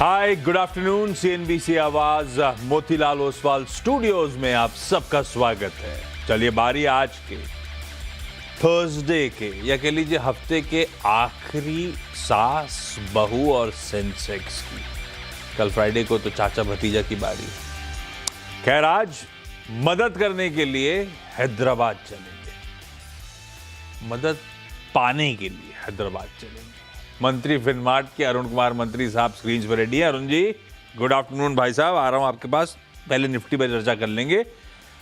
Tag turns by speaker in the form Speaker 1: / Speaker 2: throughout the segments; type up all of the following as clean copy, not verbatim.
Speaker 1: हाय, good afternoon. CNBC आवाज Motilal Oswal studios में आप सबका स्वागत है। चलिए, बारी आज के थर्सडे के या कह लीजिए हफ्ते के आखिरी सास बहू और सेंसेक्स की। कल फ्राइडे को तो चाचा भतीजा की बारी है। खैर, आज मदद करने के लिए हैदराबाद चलेंगे, मदद पाने के लिए हैदराबाद चलेंगे। मंत्री फिनमार्ट के अरुण कुमार मंत्री साहब स्क्रीन पर रेडी है। Arun ji, good afternoon. भाई साहब, आ रहा हूं आपके पास। पहले निफ्टी पर चर्चा कर लेंगे।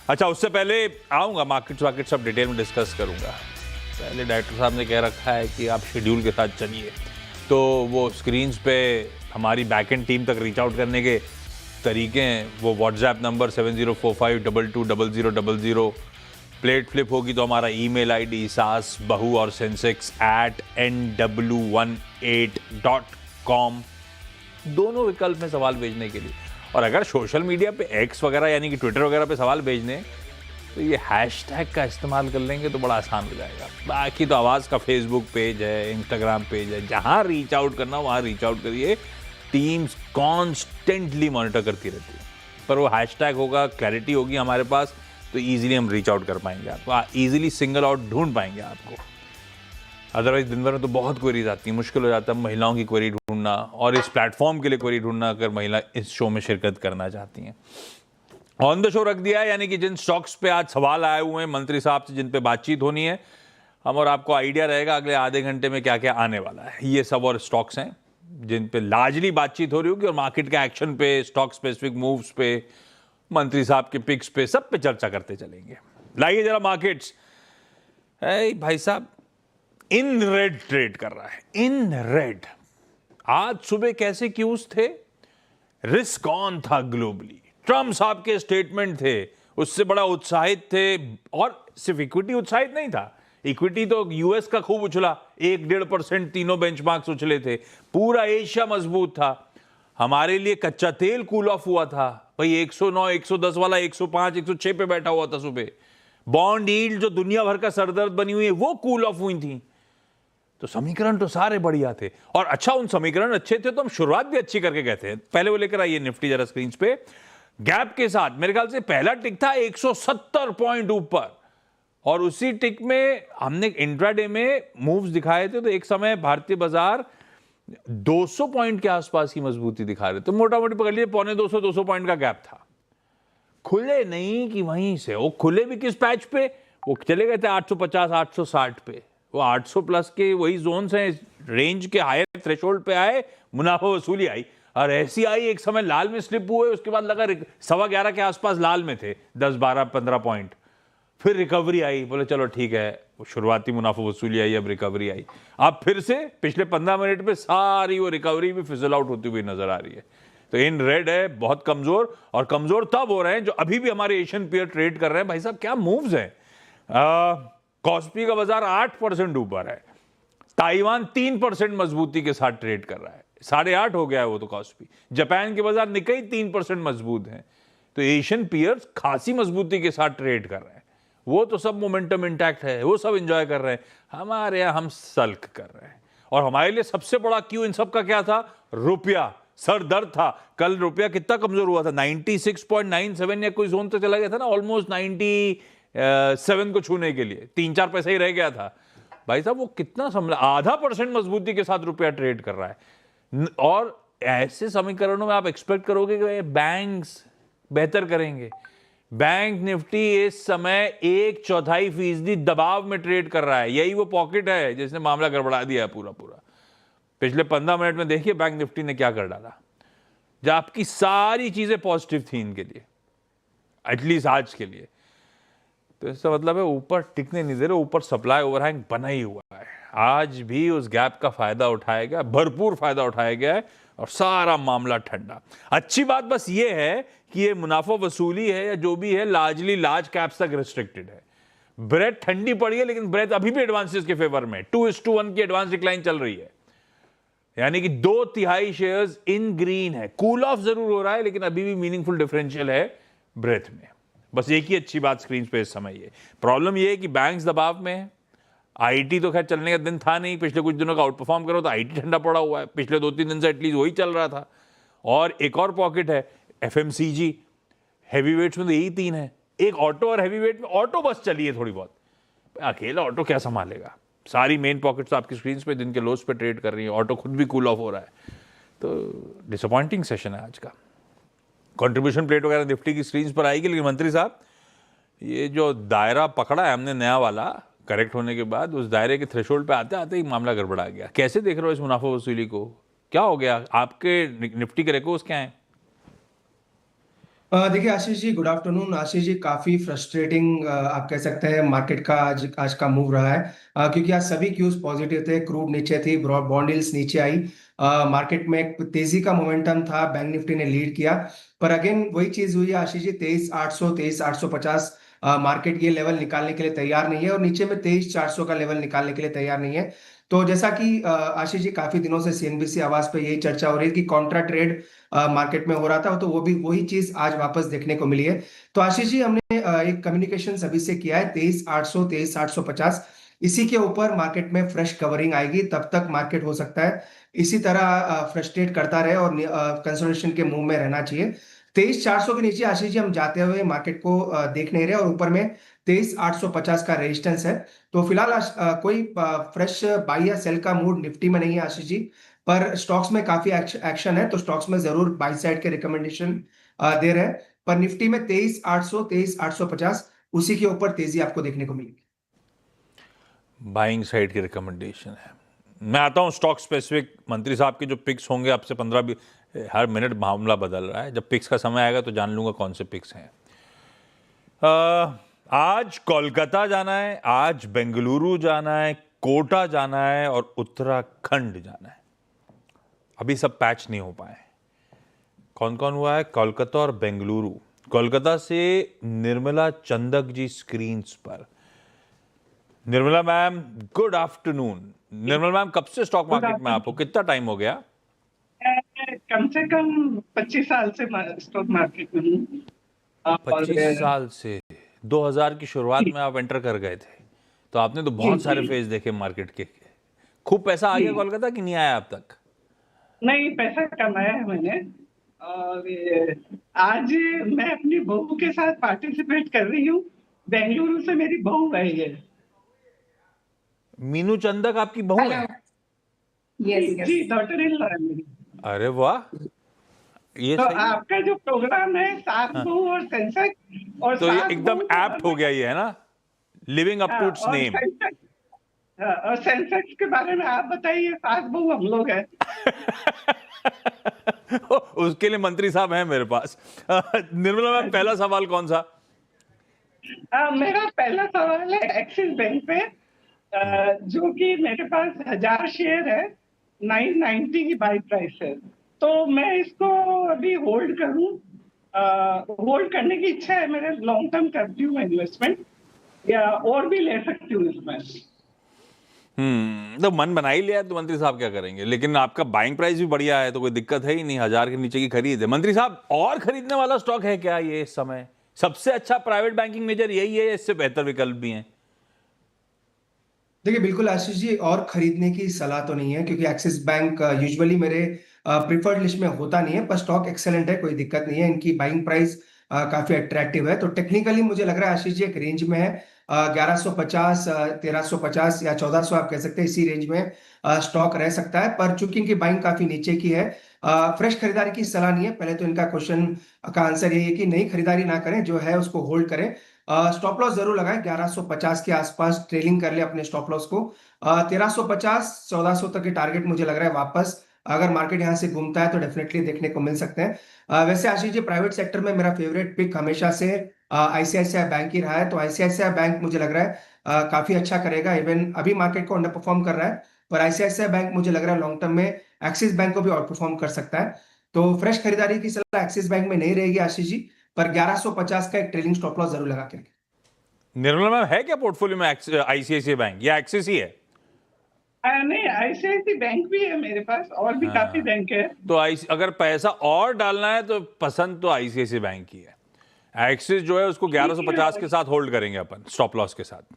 Speaker 1: अच्छा, उससे पहले आऊंगा, मार्केट सब डिटेल में डिस्कस करूंगा। पहले डायरेक्टर साहब ने कह रखा है कि आप शेड्यूल के साथ चलिए, तो वो स्क्रीन पे हमारी बैकएंड टीम तक रीच आउट करने के तरीके हैं। वो व्हाट्सएप नंबर 7045220000। प्लेट फ्लिप होगी तो हमारा ईमेल आईडी सास बहू और सेंसेक्स @nw18.com, दोनों विकल्प में सवाल भेजने के लिए। और अगर सोशल मीडिया पे एक्स वगैरह यानी कि ट्विटर वगैरह पे सवाल भेजने तो ये हैशटैग का इस्तेमाल कर लेंगे तो बड़ा आसान हो जाएगा। बाकी तो आवाज़ का फेसबुक पेज है, इंस्टाग्राम पेज है, जहाँ रीच आउट करना वहाँ रीच आउट करिए। टीम्स कॉन्स्टेंटली मॉनिटर करती रहती है, पर वो हैशटैग होगा, क्लैरिटी होगी हमारे पास, तो इजीली हम रीच आउट कर पाएंगे आपको, इजीली सिंगल आउट ढूंढ पाएंगे आपको। अदरवाइज दिन भर में तो बहुत क्वेरीज आती है, मुश्किल हो जाता है महिलाओं की क्वेरी ढूंढना, और इस प्लेटफॉर्म के लिए क्वेरी ढूंढना अगर महिला इस शो में शिरकत करना चाहती हैं। ऑन द शो रख दिया है, यानी कि जिन स्टॉक्स पे आज सवाल आए हुए हैं मंत्री साहब से, जिन पे बातचीत होनी है, हम और आपको आइडिया रहेगा अगले आधे घंटे में क्या क्या आने वाला है। ये सब और स्टॉक्स हैं जिन पे लार्जली बातचीत हो रही होगी, और मार्केट के एक्शन पे, स्टॉक स्पेसिफिक मूव्स पे, मंत्री साहब के पिक्स पे, सब पे चर्चा करते चलेंगे। लाइए जरा मार्केट्स। भाई साहब, इन रेड ट्रेड कर रहा है, इन रेड। आज सुबह कैसे क्यूज थे? रिस्क ऑन था ग्लोबली। ट्रम्प साहब के स्टेटमेंट थे, उससे बड़ा उत्साहित थे। और सिर्फ इक्विटी उत्साहित नहीं था, इक्विटी तो यूएस का खूब उछला, 1-1.5% तीनों बेंचमार्क्स उछले थे। पूरा एशिया मजबूत था। हमारे लिए कच्चा तेल कूल ऑफ हुआ था भाई, 109 110 वाला 105 106 पे बैठा हुआ था सुबह। बॉन्ड यील्ड जो दुनिया भर का सरदर्द बनी हुई है वो कूल ऑफ हुई थी। तो समीकरण तो सारे बढ़िया थे। और अच्छा, उन समीकरण अच्छे थे तो हम शुरुआत भी अच्छी करके गए थे। पहले वो लेकर आइए निफ्टी जरा स्क्रीन पे, गैप के साथ। मेरे ख्याल से पहला टिक था 170 पॉइंट ऊपर, और उसी टिक में हमने इंट्राडे में मूव्स दिखाए थे। तो एक समय भारतीय बाजार 200 पॉइंट के आसपास की मजबूती दिखा रहे, तो मोटा मोटी पकड़ लिए 200 पॉइंट का गैप था। खुले नहीं कि वहीं से, वो खुले भी किस पैच पे, वो चले गए थे 850 860 पे। वो 800 प्लस के वही जोन्स हैं, रेंज के हायर थ्रेशोल्ड पे आए, मुनाफा वसूली आई, और ऐसी आई एक समय लाल में स्लिप हुए, उसके बाद लगा 11:15 के आसपास लाल में थे, 10 12 15 पॉइंट। फिर रिकवरी आई, बोले चलो ठीक है, शुरुआती मुनाफा वसूली आई, अब रिकवरी आई। अब फिर से पिछले 15 मिनट पे सारी वो रिकवरी भी फिजल आउट होती हुई नजर आ रही है। तो इन रेड है बहुत कमजोर, और कमजोर तब हो रहे हैं जो अभी भी हमारे एशियन पेयर ट्रेड कर रहे हैं। भाई साहब, क्या मूव्स हैं। कॉस्पी का बाजार 8% ऊपर है, ताइवान 3% मजबूती के साथ ट्रेड कर रहा है, 8.5 हो गया है वो तो कॉस्पी। जापान के बाजार निकई 3% मजबूत है। तो एशियन पेयर्स खासी मजबूती के साथ ट्रेड कर रहे हैं। वो तो सब मोमेंटम इंटैक्ट है, वो सब एंजॉय कर रहे हैं। हमारे यहां हम सल्क कर रहे हैं। और हमारे लिए सबसे बड़ा क्यू इन सब का क्या था? रुपया। सर दर्द था। कल रुपया कितना कमजोर हुआ था, 96.97 या कोई जोन तो चला गया था ना, ऑलमोस्ट 97 को छूने के लिए 3-4 पैसा ही रह गया था। भाई साहब, वो कितना संभला, 0.5% मजबूती के साथ रुपया ट्रेड कर रहा है। और ऐसे समीकरणों में आप एक्सपेक्ट करोगे कि बैंक्स बेहतर करेंगे। बैंक निफ्टी इस समय 1/4% दबाव में ट्रेड कर रहा है। यही वो पॉकेट है जिसने मामला गड़बड़ा दिया है पूरा। पिछले 15 मिनट में देखिए बैंक निफ्टी ने क्या कर डाला, जब आपकी सारी चीजें पॉजिटिव थी इनके लिए, एटलीस्ट आज के लिए। तो इसका मतलब है ऊपर टिकने नहीं दे रहे, ऊपर सप्लाई ओवरहैंग बना ही हुआ है। आज भी उस गैप का फायदा उठाया गया, भरपूर फायदा उठाया गया है, और सारा मामला ठंडा। अच्छी बात बस ये है कि ये मुनाफा वसूली है या जो भी है, लार्जली लार्ज कैप्स तक रिस्ट्रिक्टेड है। ब्रेथ ठंडी पड़ी है, लेकिन ब्रेथ अभी भी एडवांसेस के फेवर में 2:1 की एडवांस डिक्लाइन चल रही है, यानी कि 2/3 शेयर्स इन ग्रीन है। कूल ऑफ जरूर हो रहा है, लेकिन अभी भी मीनिंगफुल डिफरेंशियल है ब्रेथ में। बस एक ही अच्छी बात स्क्रीन पे इस समय ये प्रॉब्लम ये है कि बैंक्स दबाव में है। आईटी तो खैर चलने का दिन था नहीं, पिछले कुछ दिनों का आउट परफॉर्म करो तो आईटी ठंडा पड़ा हुआ है। पिछले 2-3 दिन से एटलीस्ट वही चल रहा था। और एक और पॉकेट है एफएमसीजी, हैवी वेट्स में तो यही 3 है। एक ऑटो और हैवी वेट में ऑटो बस चली है थोड़ी बहुत, अकेला ऑटो क्या संभालेगा। सारी मेन पॉकेट्स आपकी स्क्रीन पे दिन के लोस पे ट्रेड कर रही है, ऑटो खुद भी कूल ऑफ हो रहा है। तो डिसअपॉइंटिंग सेशन है आज का। कंट्रीब्यूशन प्लेट वगैरह निफ्टी की स्क्रीन पर आएगी, लेकिन मंत्री साहब ये जो दायरा पकड़ा है हमने नया वाला करेक्ट होने के बाद, उस दायरे के थ्रेशोल्ड पे आते आते ही मामला गड़बड़ा गया। कैसे देख रहे हो इस मुनाफा वसूली को, क्या हो गया? आपके निफ्टी के रेकोस क्या है?
Speaker 2: देखिए आशीष जी, गुड आफ्टरनून। आशीष जी, काफी फ्रस्ट्रेटिंग आप कह सकते हैं मार्केट का आज का मूव रहा है, क्योंकि आज सभी क्यूज पॉजिटिव थे। क्रूड नीचे थी, बॉन्ड यील्ड्स नीचे आई, मार्केट में एक तेजी का मोमेंटम था, बैंक निफ्टी ने लीड किया। पर अगेन वही चीज हुई है आशीष जी, 23,800 23,850 मार्केट ये लेवल निकालने के लिए तैयार नहीं है, और नीचे में 23,400 का लेवल निकालने के लिए तैयार नहीं है। तो जैसा कि आशीष जी, काफी दिनों से सीएनबीसी आवाज पे यही चर्चा हो रही है कि कॉन्ट्रा ट्रेड मार्केट में हो रहा था, तो वो भी वही चीज आज वापस देखने को मिली है। तो आशीष जी, हमने एक कम्युनिकेशन सभी से किया है 23,800 23,850, इसी के ऊपर मार्केट में फ्रेश कवरिंग आएगी, तब तक मार्केट हो सकता है इसी तरह फ्रस्ट्रेट करता रहे और कंसोलिडेशन के मूव में रहना चाहिए। 23,400 के नीचे आशीष जी हम जाते हुए मार्केट को देख नहीं रहे, और ऊपर में 23,850 का रेजिस्टेंस है। तो फिलहाल कोई फ्रेश बाई या सेल का मूड निफ्टी में नहीं है आशीष जी, पर स्टॉक्स में काफी एक्शन है, तो स्टॉक्स में जरूर बाई साइड के रिकमेंडेशन दे रहे हैं। पर निफ्टी में 23,800 23,850 उसी के ऊपर तेजी आपको देखने को मिलेगी।
Speaker 1: बाइंग साइड की रिकमेंडेशन है। मैं आता हूं स्टॉक स्पेसिफिक। मंत्री साहब के जो पिक्स होंगे आपसे 15 हर मिनट मामला बदल रहा है, जब पिक्स का समय आएगा तो जान लूंगा कौन से पिक्स हैं। आज कोलकाता जाना है, आज बेंगलुरु जाना है, कोटा जाना है और उत्तराखंड जाना है। अभी सब पैच नहीं हो पाए। कौन कौन हुआ है? कोलकाता और बेंगलुरु। कोलकाता से निर्मला चंदक जी स्क्रीन्स पर। Nirmala ma'am, good afternoon. Nirmala ma'am, कब से स्टॉक मार्केट में आपको, कितना टाइम हो गया?
Speaker 3: कम से कम 25 साल से स्टॉक मार्केट में हूँ।
Speaker 1: 25 साल से? 2000 की शुरुआत में आप एंटर कर गए थे, तो आपने तो बहुत सारे फेज देखे मार्केट के। खूब पैसा आ गया कोलकाता कि नहीं आया अब तक?
Speaker 3: नहीं, पैसा कमाया है मैंने। और आज मैं अपनी बहू के साथ पार्टिसिपेट कर रही हूँ। बेंगलुरु से मेरी बहू आई है।
Speaker 1: मीनू चंदक आपकी बहू है?
Speaker 3: जी, डॉटर इन लॉ है मेरी।
Speaker 1: अरे वाह, ये
Speaker 3: तो
Speaker 1: सही है।
Speaker 3: आपका जो प्रोग्राम है सास बहू और सेंसेक्स, और
Speaker 1: तो ये
Speaker 3: सास
Speaker 1: एकदम
Speaker 3: बहू
Speaker 1: एप्ट हो गया ये, है ना? लिविंग अप टू इट्स
Speaker 3: और
Speaker 1: नेम।
Speaker 3: और सेंसेक्स के बारे में आप बताइए। सास बहू हम लोग हैं।
Speaker 1: उसके लिए मंत्री साहब हैं मेरे पास। निर्मला मैम, पहला सवाल कौन सा?
Speaker 3: मेरा पहला सवाल है एक्सिस बैंक पे, जो कि मेरे पास 1000 शेयर है, 990 की बाई प्राइस है। तो मैं इसको अभी होल्ड करूं? होल्ड करने की इच्छा है मेरे, लॉन्ग टर्म करती हूँ इन्वेस्टमेंट, या और भी ले सकती हूँ इसमें?
Speaker 1: तो मन बना ही लिया तो मंत्री साहब क्या करेंगे, लेकिन आपका बाइंग प्राइस भी बढ़िया है तो कोई दिक्कत है ही नहीं। 1000 के नीचे की खरीद है। मंत्री साहब, और खरीदने वाला स्टॉक है क्या ये इस समय? सबसे अच्छा प्राइवेट बैंकिंग मेजर यही है, इससे बेहतर विकल्प भी हैं?
Speaker 2: देखिए बिल्कुल आशीष जी, और खरीदने की सलाह तो नहीं है, क्योंकि एक्सिस बैंक यूजुअली मेरे प्रिफर्ड लिस्ट में होता नहीं है, पर स्टॉक एक्सेलेंट है, कोई दिक्कत नहीं है। इनकी बाइंग प्राइस काफी अट्रैक्टिव है, तो टेक्निकली मुझे लग रहा है आशीष जी एक रेंज में है, 1150 1350 या 1400 आप कह सकते हैं, इसी रेंज में स्टॉक रह सकता है। पर चूंकि इनकी बाइंग काफी नीचे की है, फ्रेश खरीदारी की सलाह नहीं है। पहले तो इनका क्वेश्चन का आंसर ये है कि नई खरीदारी ना करें, जो है उसको होल्ड करें। स्टॉप लॉस जरूर लगाएं, 1150 के आसपास ट्रेलिंग कर ले अपने स्टॉप लॉस को। 1350 1400 तक के टारगेट मुझे लग रहा है वापस अगर मार्केट यहां से घूमता है तो डेफिनेटली देखने को मिल सकते हैं। वैसे आशीष जी, प्राइवेट सेक्टर में मेरा फेवरेट पिक हमेशा से आईसीआईसीआई बैंक ही रहा है, तो आईसीआईसीआई बैंक मुझे लग रहा है काफी अच्छा करेगा। इवन अभी मार्केट को अंडर परफॉर्म कर रहा है, पर आईसीआईसीआई बैंक मुझे लग रहा है लॉन्ग टर्म में एक्सिस बैंक को भी आउट परफॉर्म कर सकता है। तो फ्रेश खरीदारी की सलाह एक्सिस बैंक में नहीं रहेगी आशीष जी, पर 1150 का एक ट्रेलिंग स्टॉप लॉस जरूर लगा के रखें।
Speaker 1: निर्मला मैम, है क्या पोर्टफोलियो में आईसीआईसीआई बैंक या एक्सिस ही है?
Speaker 3: नहीं, आईसीआईसी बैंक भी है मेरे पास, और भी काफी बैंक है।
Speaker 1: तो अगर पैसा और डालना है तो पसंद तो आईसीआईसीआई बैंक की है। एक्सिस जो है उसको 1150 के साथ होल्ड करेंगे अपन, स्टॉप लॉस के साथ।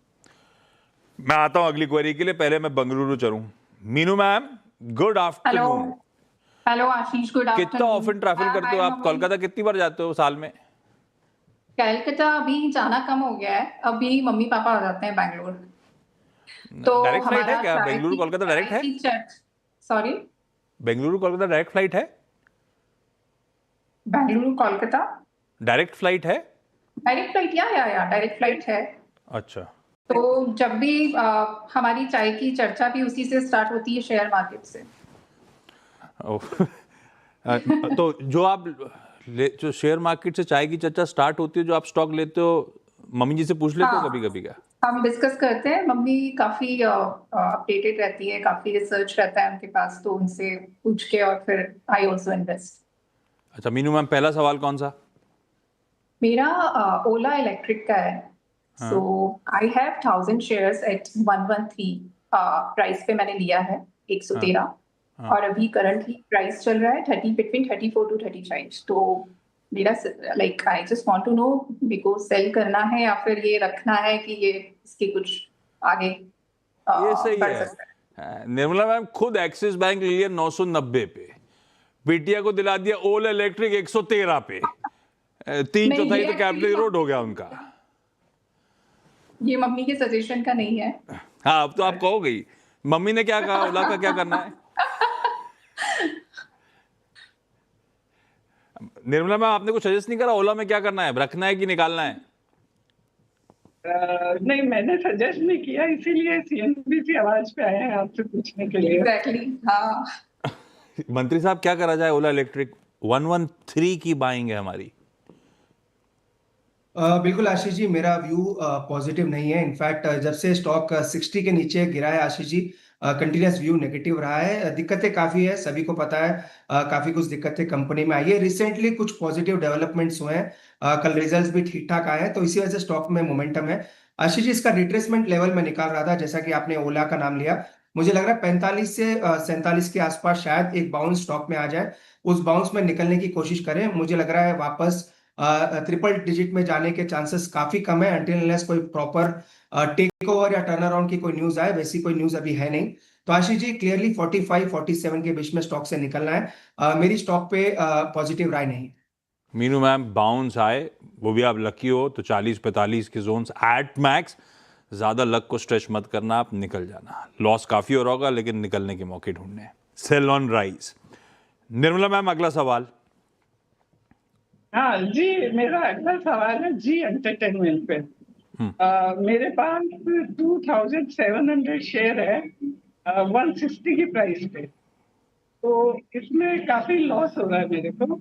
Speaker 1: मैं आता हूं अगली क्वेरी के लिए, पहले मैं बेंगलुरु चलूं। Meenu ma'am, good afternoon.
Speaker 4: Hello Ashish, good
Speaker 1: कितना
Speaker 4: आफ्टरनून।
Speaker 1: ऑफन ट्रैवल करते हो आप? कोलकाता कितनी बार जाते हो साल में?
Speaker 4: कलकत्ता अभी जाना कम हो गया है, अभी मम्मी पापा आ जाते हैं बैंगलोर। तो
Speaker 1: डायरेक्ट फ्लाइट है
Speaker 4: हमारा
Speaker 1: क्या? बेंगलुरु कोलकाता डायरेक्ट है?
Speaker 4: Sorry,
Speaker 1: Bengaluru Kolkata direct flight है?
Speaker 4: बेंगलुरु कोलकाता
Speaker 1: डायरेक्ट फ्लाइट है?
Speaker 4: डायरेक्ट फ्लाइट, या डायरेक्ट फ्लाइट है।
Speaker 1: अच्छा।
Speaker 4: तो जब भी हमारी चाय की चर्चा भी उसी से स्टार्ट होती है, शेयर मार्केट से।
Speaker 1: तो जो शेयर मार्केट से चाय की चर्चा स्टार्ट होती है, जो आप स्टॉक लेते हो, मम्मी जी से पूछ लेते हो
Speaker 4: हाँ,
Speaker 1: कभी कभी क्या?
Speaker 4: हम डिस्कस करते हैं। मम्मी काफी अपडेटेड रहती है, काफी रिसर्च रहता है उनके पास, तो उनसे पूछ के और फिर आई ऑल्सो इन्वेस्ट।
Speaker 1: अच्छा मीनू मैम, पहला सवाल कौन सा?
Speaker 4: मेरा ओला इलेक्ट्रिक का है। So I have 1000 shares at 113 price पे मैंने लिया है, 113। और अभी करंटली प्राइस चल रहा है 30 बिटवीन 34 टू 35। तो मेरा like I just want to know, मेरे को सेल करना है या फिर ये रखना है कि ये इसके कुछ आगे
Speaker 1: ये सही
Speaker 4: बढ़
Speaker 1: है।
Speaker 4: सकता है।
Speaker 1: निर्मला मैम खुद एक्सिस बैंक ले लिया 990 पे, बिटिया को दिला दिया ओला इलेक्ट्रिक 113 पे। 3/4
Speaker 4: नहीं, ये
Speaker 1: तो कैपिटल
Speaker 4: actually
Speaker 1: रोड हो गया उनका।
Speaker 4: ये मम्मी के सजेशन का नहीं है।
Speaker 1: हाँ, अब तो आप कहोगे ही, मम्मी ने क्या कहा, ओला का क्या करना है? निर्मला मैम, आपने कुछ सजेस्ट नहीं करा ओला में क्या करना है, रखना है कि निकालना है?
Speaker 3: नहीं, मैंने सजेस्ट नहीं किया, इसीलिए सीएनबीसी आवाज पे आए हैं आपसे पूछने के लिए।
Speaker 4: एग्जैक्टली, हाँ।
Speaker 1: मंत्री साहब क्या करा जाए? ओला इलेक्ट्रिक 113 की बाइंग है हमारी।
Speaker 2: बिल्कुल आशीष जी, मेरा व्यू पॉजिटिव नहीं है। इनफैक्ट जब से स्टॉक 60 के नीचे गिरा है Ashish ji, continuous view negative रहा है। दिक्कतें काफी है, सभी को पता है। काफी कुछ दिक्कतें कंपनी में आई है। रिसेंटली कुछ पॉजिटिव डेवलपमेंट्स हुए हैं। कल रिजल्ट्स भी ठीक ठाक आए हैं, तो इसी वजह से स्टॉक में मोमेंटम है। आशीष जी, इसका रिट्रेसमेंट लेवल में निकाल रहा था, जैसा कि आपने ओला का नाम लिया। मुझे लग रहा है 45 से 47 के आसपास शायद एक बाउंस स्टॉक में आ जाए। उस बाउंस में निकलने की कोशिश करें। मुझे लग रहा है वापस ट्रिपल डिजिट में जाने के चांसेस काफी कम है, अनटिल अनलेस कोई प्रॉपर टेक ओवर या टर्न अराउंड की कोई न्यूज आए। वैसी कोई न्यूज अभी है नहीं। तो आशीष जी, क्लियरली 45 47 के बीच में स्टॉक से निकलना है। मेरी स्टॉक पे पॉजिटिव राय नहीं।
Speaker 1: मीनू मैम, बाउंस आए, वो भी आप लकी हो तो 40-45 के जोन्स एट मैक्स। ज्यादा लक को स्ट्रेच मत करना, आप निकल जाना। लॉस काफी हो रहा होगा, लेकिन निकलने के मौके ढूंढने। Sell on rise. Nirmala ma'am, अगला सवाल।
Speaker 3: हाँ जी, मेरा अगला सवाल है जी एंटरटेनमेंट पे। मेरे पास 2700 शेयर है 160 की प्राइस पे। तो इसमें काफी लॉस हो रहा है मेरे को।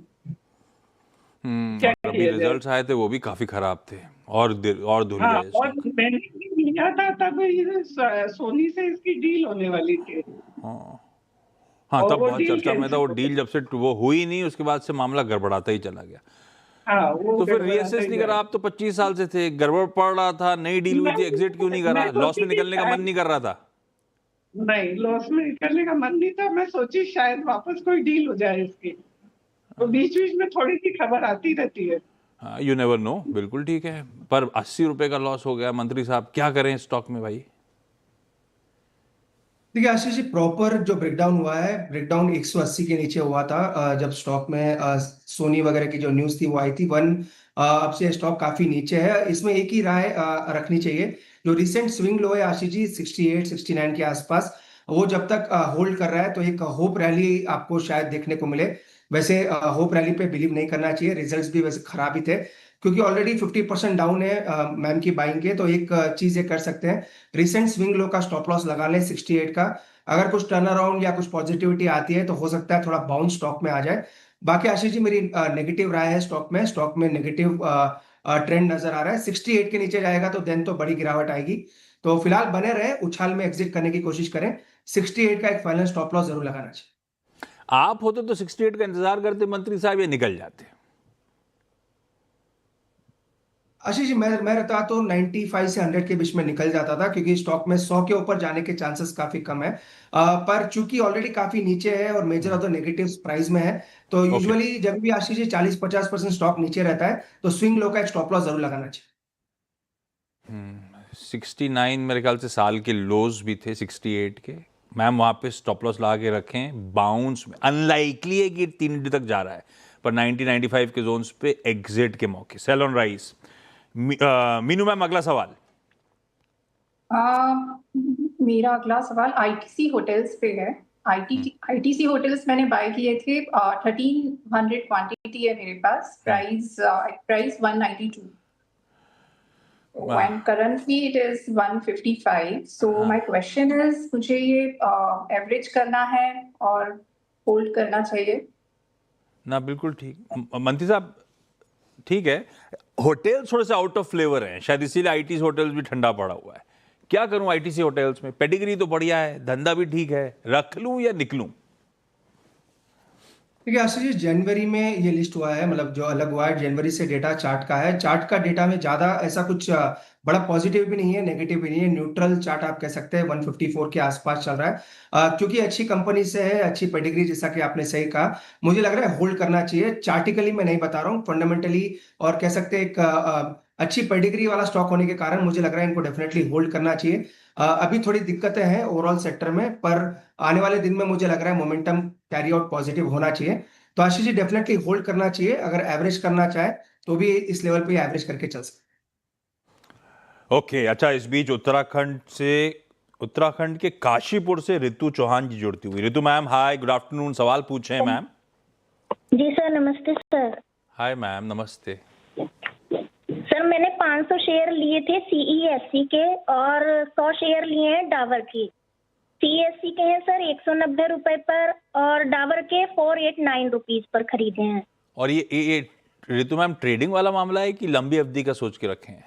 Speaker 3: क्या
Speaker 1: और अभी
Speaker 3: किया जाए?
Speaker 1: रिजल्ट्स आए थे, वो भी काफी खराब थे। और धुल
Speaker 3: हाँ,
Speaker 1: गया
Speaker 3: और
Speaker 1: स्टॉक।
Speaker 3: मैंने भी लिया था तब ये सोनी से इसकी डील होने वाली थी।
Speaker 1: हाँ,
Speaker 3: और
Speaker 1: तब
Speaker 3: वो
Speaker 1: बहुत
Speaker 3: डील
Speaker 1: चर्चा में था। वो
Speaker 3: कैंसिल हो
Speaker 1: डील जब से वो हुई नहीं, उसके बाद से मामला गड़बड़ाता ही चला गया।
Speaker 3: हाँ, वो
Speaker 1: तो फिर
Speaker 3: गड़बड़ाता
Speaker 1: रीअसेस
Speaker 3: ही
Speaker 1: नहीं
Speaker 3: जा
Speaker 1: करा?
Speaker 3: रहा।
Speaker 1: आप तो 25 साल से थे, गड़बड़ पड़ रहा था, नई डील हुई थी, एग्जिट क्यों नहीं करा?
Speaker 3: मैं
Speaker 1: लॉस
Speaker 3: सोची
Speaker 1: में
Speaker 3: कि
Speaker 1: निकलने का मन
Speaker 3: शायद
Speaker 1: नहीं कर रहा था?
Speaker 3: नहीं, लॉस में निकलने का मन नहीं था। मैं सोची शायद वापस कोई डील हो जाए इसकी। तो बीच बीच में थोड़ी सी खबर आती रहती है।
Speaker 1: You never know. बिल्कुल ठीक है, पर 80 रुपए का लॉस हो गया। मंत्री साहब क्या करें स्टॉक में भाई?
Speaker 2: देखिए आशीष जी, प्रॉपर जो ब्रेकडाउन हुआ है, ब्रेकडाउन 180 के नीचे हुआ था। जब स्टॉक में सोनी वगैरह की जो न्यूज थी वो आई थी। अब से स्टॉक काफी नीचे है। इसमें एक ही राय रखनी चाहिए। जो रिसेंट स्विंग लो है आशीष जी 68 69 के आसपास, वो जब तक होल्ड कर रहा है तो एक होप रैली आपको शायद देखने को मिले। वैसे होप रैली पे बिलीव नहीं करना चाहिए। रिजल्ट्स भी वैसे खराब ही थे, क्योंकि ऑलरेडी 50% डाउन है मैम की बाइंग के। तो एक चीज ये कर सकते हैं, रिसेंट स्विंग लो का स्टॉप लॉस लगा लें 68 का। अगर कुछ टर्न अराउंड या कुछ पॉजिटिविटी आती है तो हो सकता है थोड़ा बाउंस स्टॉक में आ जाए। बाकी आशीष जी, मेरी नेगेटिव राय है स्टॉक में नेगेटिव ट्रेंड नजर आ रहा है। 68 के नीचे जाएगा तो देन तो बड़ी गिरावट आएगी। तो फिलहाल बने रहे, उछाल में एग्जिट करने की कोशिश करें। 68 का एक फाइनल स्टॉप लॉस जरूर लगाना चाहिए।
Speaker 1: आप होते तो 68 का इंतजार करते मंत्री साहब, ये निकल जाते?
Speaker 2: आशीष जी, मैं रहता तो 95 से 100 के बीच में निकल जाता था, क्योंकि स्टॉक में 100 के ऊपर जाने के चांसेस काफी कम है। पर चूंकि ऑलरेडी काफी नीचे है और measure of the negatives price में है, तो
Speaker 1: ओके।
Speaker 2: यूजुअली जब भी आशीष जी 40-50% स्टॉक नीचे रहता है तो स्विंग लो का एक स्टॉप लॉस जरूर लगाना चाहिए।
Speaker 1: 69 मेरे ख्याल से साल के लोज भी थे 68 के। मैम वहाँ पे स्टॉप लॉस लगा के रखें। बाउंस में अनलाइकली है कि 3 जा रहा है, पर 90-95 के जोन्स पे एग्जिट के मौके। Sell on rise. Meenu ma'am अगला सवाल।
Speaker 4: मेरा अगला सवाल आईटीसी होटल्स पे है। आईटीसी होटल्स मैंने बाय किए थे, 1300 क्वांटिटी है मेरे पास, price 192 and currently it is 155. So my question is, मुझे ये एवरेज करना है और होल्ड करना चाहिए?
Speaker 1: ना बिल्कुल ठीक। मंत्री साहब ठीक है, होटल्स थोड़े से आउट ऑफ फ्लेवर हैं, शायद इसीलिए आईटीसी होटल्स भी ठंडा पड़ा हुआ है। क्या करूं आईटीसी होटल्स में? पेडिग्री तो बढ़िया है, धंधा भी ठीक है, रख लूं या निकलूं?
Speaker 2: देखिए आशीष जी, जनवरी में ये लिस्ट हुआ है, मतलब जो अलग हुआ है जनवरी से डेटा चार्ट का है। चार्ट का डेटा में ज्यादा ऐसा कुछ बड़ा पॉजिटिव भी नहीं है, नेगेटिव भी नहीं है, न्यूट्रल चार्ट आप कह सकते हैं। 154 के आसपास चल रहा है। क्योंकि अच्छी कंपनी से है, अच्छी पेडिग्री, जैसा कि आपने सही कहा, मुझे लग रहा है होल्ड करना चाहिए। चार्टिकली मैं नहीं बता रहा हूँ, फंडामेंटली, और कह सकते हैं एक अच्छी पेडिग्री वाला स्टॉक होने के कारण मुझे लग रहा है इनको डेफिनेटली होल्ड करना चाहिए। अभी थोड़ी दिक्कतें हैं ओवरऑल सेक्टर में, पर आने वाले दिन में मुझे लग रहा है मोमेंटम कैरी आउट पॉजिटिव होना चाहिए। तो आशीष जी डेफिनेटली होल्ड करना चाहिए। अगर एवरेज करना चाहे तो भी इस लेवल पे एवरेज करके चल सकते।
Speaker 1: ओके अच्छा, इस बीच उत्तराखंड के काशीपुर से रितु चौहान जी जुड़ती हुई। Ritu ma'am hi, good afternoon, सवाल पूछें मैम।
Speaker 5: जी सर, नमस्ते सर।
Speaker 1: हाय मैम, नमस्ते।
Speaker 5: सर मैंने 500 शेयर लिए थे सीईएससी के और 100 शेयर लिए हैं डाबर के। सीईएससी के हैं सर 190 रुपए पर और डाबर के 489 रुपीज पर खरीदे हैं।
Speaker 1: और ये रितु मैम ट्रेडिंग वाला मामला है कि लंबी अवधि का सोच के रखे हैं?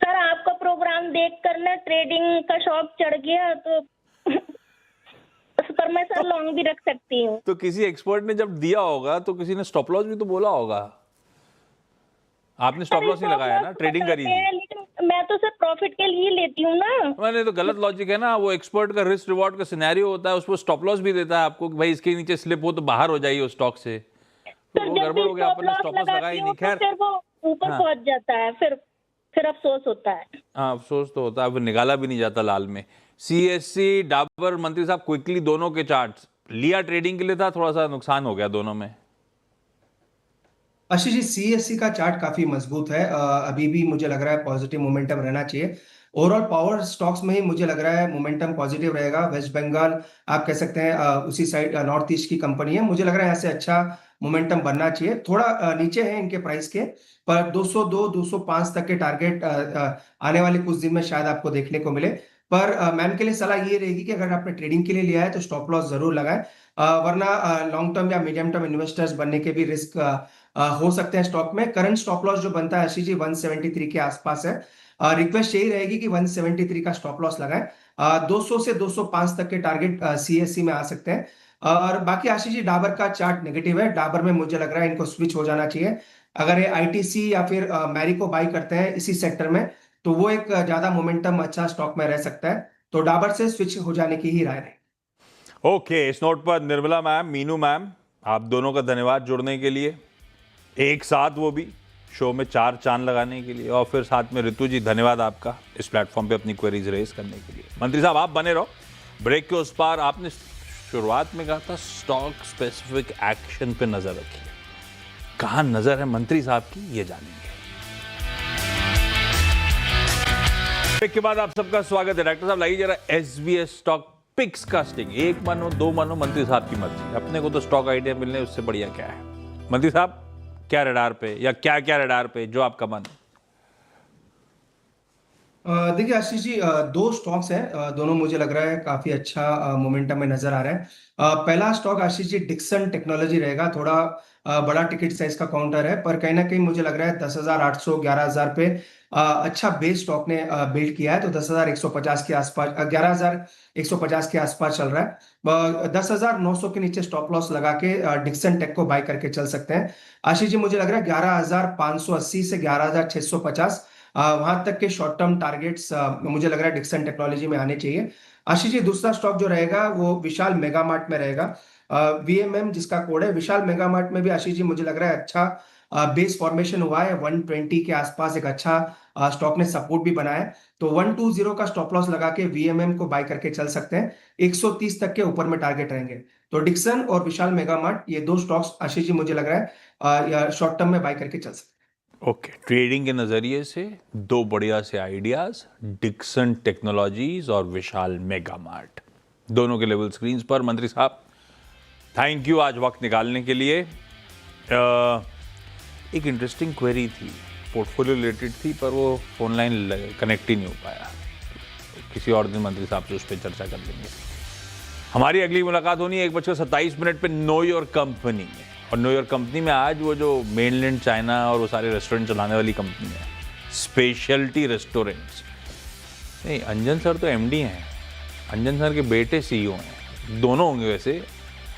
Speaker 5: सर आपका प्रोग्राम देख कर ना ट्रेडिंग का शौक चढ़ गया, तो उस पर मैं सर लॉन्ग भी रख सकती हूँ।
Speaker 1: तो किसी एक्सपर्ट ने जब दिया होगा तो किसी ने स्टॉप लॉस भी तो बोला होगा। आपने स्टॉप लॉस नहीं लगाया ना, ट्रेडिंग करी थी।
Speaker 5: लेकिन मैं तो सर प्रॉफिट के लिए लेती हूँ ना।
Speaker 1: मैंने तो गलत लॉजिक है ना, वो एक्सपर्ट का रिस्क रिवॉर्ड का सिनेरियो होता है, उसको स्टॉप लॉस भी देता है आपको कि भाई इसके नीचे स्लिप हो तो बाहर हो जाइए उस स्टॉक से। तो वो गड़बड़ हो गया, आपने स्टॉप लॉस लगाया ही नहीं। खैर
Speaker 5: फिर वो ऊपर पहुंच जाता है, फिर अफसोस होता है।
Speaker 1: हाँ अफसोस तो होता है, फिर निकाला भी नहीं जाता लाल में। सीएससी डाबर, मंत्री साहब क्विकली दोनों के चार्ट्स लिया, ट्रेडिंग के लिए था, थोड़ा सा नुकसान हो गया दोनों में।
Speaker 2: आशीष जी सीएससी का चार्ट काफी मजबूत है। अभी भी मुझे लग रहा है पॉजिटिव मोमेंटम रहना चाहिए। ओवरऑल पावर स्टॉक्स में ही मुझे लग रहा है मोमेंटम पॉजिटिव रहेगा। वेस्ट बंगाल आप कह सकते हैं उसी साइड नॉर्थ ईस्ट की कंपनी है, मुझे लग रहा है यहाँ से अच्छा मोमेंटम बनना चाहिए। थोड़ा नीचे है इनके प्राइस के, पर 202-205 तक के टारगेट आने वाले कुछ दिन में शायद आपको देखने को मिले। पर मैम के लिए सलाह ये रहेगी कि अगर आपने ट्रेडिंग के लिए लिया है तो स्टॉप लॉस जरूर लगाएं, वरना लॉन्ग टर्म या मीडियम टर्म इन्वेस्टर्स बनने के भी रिस्क हो सकते हैं स्टॉक में। करंट स्टॉप लॉस जो बनता है आशीष जी 173 के आसपास है। रिक्वेस्ट यही रहेगी कि 173 का स्टॉप लॉस लगाएं। 200 से 205 तक के टारगेट सीएससी में आ सकते हैं। और बाकी आशीष जी डाबर का चार्ट नेगेटिव है। डाबर में मुझे लग रहा है इनको स्विच हो जाना चाहिए। अगर ये आईटीसी या फिर मैरी को बाई करते हैं इसी सेक्टर में, तो वो एक ज्यादा मोमेंटम अच्छा स्टॉक में रह सकता है। तो डाबर से स्विच हो जाने की ही राय रहे।
Speaker 1: ओके, इस नोट पर निर्मला मैम, मीनू मैम, आप दोनों का धन्यवाद जुड़ने के लिए, एक साथ वो भी शो में 4 चांद लगाने के लिए। और फिर साथ में रितु जी धन्यवाद आपका इस प्लेटफॉर्म पे अपनी क्वेरीज रेज करने के लिए। मंत्री साहब आप बने रहो। ब्रेक के उस पार आपने शुरुआत में कहा था स्टॉक स्पेसिफिक एक्शन पे नजर रखिए, कहां नजर है मंत्री साहब की, ये जानेंगे। ब्रेक के बाद आप सबका स्वागत है। डॉक्टर साहब लाइए जरा एसबीएस स्टॉक पिक्स का स्टिंग। 1 मानो 2 मानो मंत्री साहब की मर्जी, अपने को तो स्टॉक आइडिया मिलने उससे बढ़िया क्या है। मंत्री साहब क्या रडार पे, या क्या क्या रडार पे जो आपका मन?
Speaker 2: देखिए आशीष जी 2 स्टॉक्स हैं, दोनों मुझे लग रहा है काफी अच्छा मोमेंटम में नजर आ रहा है। पहला stock Ashish ji Dixon technology रहेगा। थोड़ा बड़ा टिकट साइज का काउंटर है, पर कहीं ना कहीं मुझे लग रहा है 10,800 11,000 पे अच्छा बेस स्टॉक ने बिल्ड किया है। तो 10,150 के आसपास 11,150 के आसपास चल रहा है। 10,900 के नीचे स्टॉप लॉस लगा के डिक्सन टेक को बाय करके चल सकते हैं। आशीष जी मुझे लग रहा है 11,580 से 11,650 वहां तक के शॉर्ट टर्म टारगेट्स मुझे लग रहा है डिक्सन टेक्नोलॉजी में आने चाहिए। आशीष जी दूसरा स्टॉक जो रहेगा वो विशाल मेगा मार्ट में रहेगा। वीएमएम जिसका कोड है। विशाल मेगा मार्ट में भी आशीष जी मुझे लग रहा है अच्छा बेस फॉर्मेशन हुआ है 120 के आसपास, एक अच्छा स्टॉक ने सपोर्ट भी बनाया है, तो 120 का स्टॉप लॉस लगा के वीएमएम को बाय करके चल सकते हैं। 130 तक के ऊपर में टारगेट रहेंगे। तो डिक्सन और विशाल मेगा मार्ट, ये दो स्टॉक्स आशीष जी मुझे लग रहा है शॉर्ट टर्म में बाय करके चल सकते हैं।
Speaker 1: ओके, ट्रेडिंग के नज़रिए से दो बढ़िया से आइडियाज, डिक्सन टेक्नोलॉजीज और विशाल मेगा मार्ट, दोनों के लेवल स्क्रीन्स पर। मंत्री साहब, थैंक यू आज वक्त निकालने के लिए। एक इंटरेस्टिंग क्वेरी थी, पोर्टफोलियो रिलेटेड थी, पर वो फोन लाइन कनेक्ट ही नहीं हो पाया। किसी और दिन मंत्री साहब से उस पर चर्चा कर लेंगे। हमारी अगली मुलाकात होनी है 1:27 पे नो योर कंपनी में। और नो योर कंपनी में आज वो जो मेनलैंड चाइना और वो सारे रेस्टोरेंट चलाने वाली कंपनी है, स्पेशलिटी रेस्टोरेंट्स, नहीं, अंजन सर तो एमडी हैं, अंजन सर के बेटे सीईओ हैं, दोनों होंगे वैसे,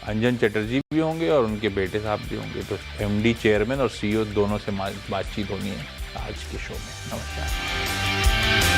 Speaker 1: अंजन चटर्जी भी होंगे और उनके बेटे साहब भी होंगे। तो एमडी, चेयरमैन और सीईओ दोनों से बातचीत होनी है आज के शो में। नमस्कार।